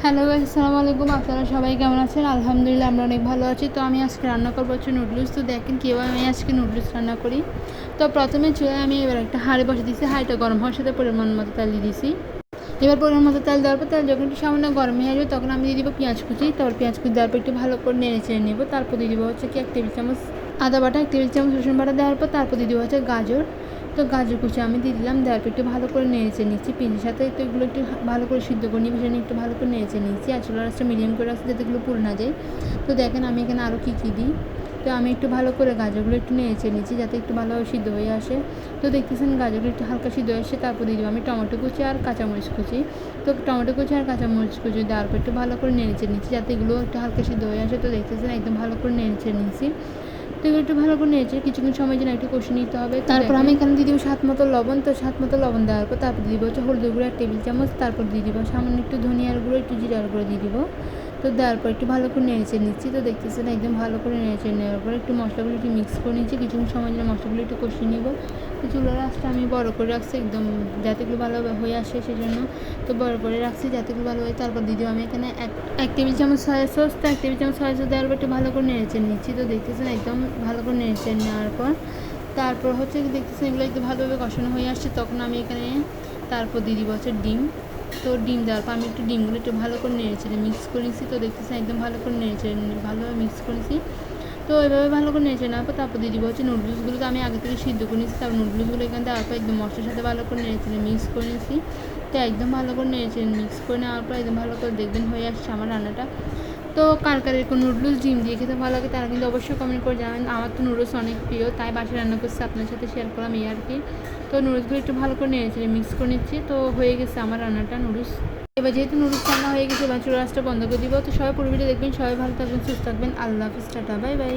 Hello guys, আসসালামু আলাইকুম। আপনারা সবাই কেমন আছেন? আলহামদুলিল্লাহ আমরা অনেক ভালো আছি। তো আমি আজকে রান্না করবো হচ্ছে নুডলস। তো দেখেন কীভাবে আমি আজকে নুডলস রান্না করি। তো প্রথমে চুলায় আমি এবার একটা হাঁড়ি বসে দিয়েছি। হাঁড়িটা গরম হওয়ার সাথে পরিমাণ মতো তেল দিয়ে দিয়েছি। এবার পরিমাণ মতো তেল দেওয়ার পর তেল যখন একটু সামান্য গরম হয়ে আসবে তখন আমি দিয়ে দিব পেঁয়াজ কুচি। তারপর পেঁয়াজ কুচি দেওয়ার পর একটু ভালো করে নেড়ে চেড়ে নেব। তারপর দিয়ে দিব হচ্ছে কি 1 টেবিল চামচ আদা বাটা, 1 টেবিল চামচ রসুন বাটা দেওয়ার পর তারপর দিয়ে দিব হচ্ছে গাজর। তো গাজর কুচি আমি দিয়ে দিলাম। দেওয়ার পর একটু ভালো করে নেড়েচে নিচ্ছি। পেঁয়াজের সাথে তো এগুলো একটু ভালো করে সিদ্ধ করে নিয়ে মিশিয়ে একটু ভালো করে নেড়েচে নিচ্ছি। আর চুলার আঁচটা মিডিয়াম করে রাখছি যাতে এগুলো পুড়ে না যায়। তো দেখেন আমি এখানে আরও কী দিই। তো আমি একটু ভালো করে গাজরগুলো একটু নেড়েচে নিচ্ছি যাতে একটু ভালোভাবে সিদ্ধ হয়ে আসে। তো দেখতেছেন গাজরগুলো একটু হালকা সিদ্ধ হয়ে আসে। তারপর দিয়ে দিব আমি টমেটো কুচি আর কাঁচামরিচ কুচি। তো টমেটো কুচি আর কাঁচামরিচ কুচি দেওয়ার পর একটু ভালো করে নেড়েচে নিচ্ছি যাতে এগুলো একটু হালকা সিদ্ধ হয়ে আসে। তো দেখতেছেন একদম ভালো করে নেড়েচে নিচ্ছি। তো এগুলো একটু ভালো করে নেড়েচে কিছুক্ষণ সময় যেন একটু কষে নিতে হবে। তারপর আমি এখানে দিয়ে দিব স্বাদ মতো লবণ। তো স্বাদ মতো লবণ দেওয়ার পর তারপর দিয়ে দিব হচ্ছে হলুদের গুঁড়ো 1 টেবিল চামচ। তারপর দিয়ে দিব সামান্য একটু ধনিয়ার গুঁড়ো, একটু জিরার গুঁড়ো দিয়ে দিব। তো দেওয়ার পর একটু ভালো করে নেড়েচে নিচ্ছি। তো দেখতেছেন একদম ভালো করে নেড়েচে নেওয়ার পর একটু মশলাগুলো একটু মিক্স করে নিচ্ছি। কিছুক্ষণ সময় যেন মশলাগুলো একটু কষিয়ে নিব। তো চুলার আঁচটা আমি বড় করে রাখছি একদম যাতে এগুলো ভালো হয়ে আসে সেজন্য। তো বড় করে রাখছি যাতে এগুলো ভালো হয়। তারপর দিয়ে দিব আমি এখানে এক টেবিল চামচ সয়া সস। তো 1 টেবিল চামচ সয়া সস দেওয়ার পর একটু ভালো করে নেড়েচে নিচ্ছি। তো দেখতেছেন একদম ভালো করে নেড়েচে নেওয়ার পর তারপর হচ্ছে দেখতেছেন এগুলো একটু ভালোভাবে কষানো হয়ে আসছে তখন আমি এখানে তারপর দিয়ে দিব হচ্ছে ডিম। তো ডিম দেওয়ার পর আমি একটু ডিমগুলো একটু ভালো করে নেড়েচেড়ে মিক্স করেছি। তো দেখতেছেন একদম ভালো করে নেড়েচেড়ে ভালোভাবে মিক্স করেছি। তো এভাবে ভালো করে নেড়ে নেওয়ার পর তারপর দিয়ে দিব হচ্ছে নুডলসগুলোকে আমি আগে থেকে সিদ্ধ করে নিয়েছি। তারপর নুডলসগুলো এখানে দেওয়ার পর একদম মশলার সাথে ভালো করে নেড়েচেড়ে মিক্স করে নিয়েছি। তো একদম ভালো করে নেড়েচেড়ে মিক্স করে নেওয়ার পর একদম ভালো করে দেখবেন হয়ে আসছে আমার রান্নাটা। তো কার এরকম নুডলস ডিম দিয়ে খেতে ভালো লাগে তারা কিন্তু অবশ্যই কমেন্ট করে জানাবেন। আমার তো নুডলস অনেক প্রিয়, তাই বাসায় রান্না করছি আপনার সাথে শেয়ার করলাম এই আর কি। তো নুডলসগুলো একটু ভালো করে নেড়েচেড়ে মিক্স করে নিচ্ছি। তো হয়ে গেছে আমার রান্নাটা নুডলস। এবার যেহেতু নুডলস রান্না হয়ে গেছে এবার চুলার আঁচটা বন্ধ করে দিব। তো সবাই পুরো ভিডিও দেখবেন। সবাই ভালো থাকবেন, সুস্থ থাকবেন। আল্লাহ হাফিজ, টাটা, বাই বাই।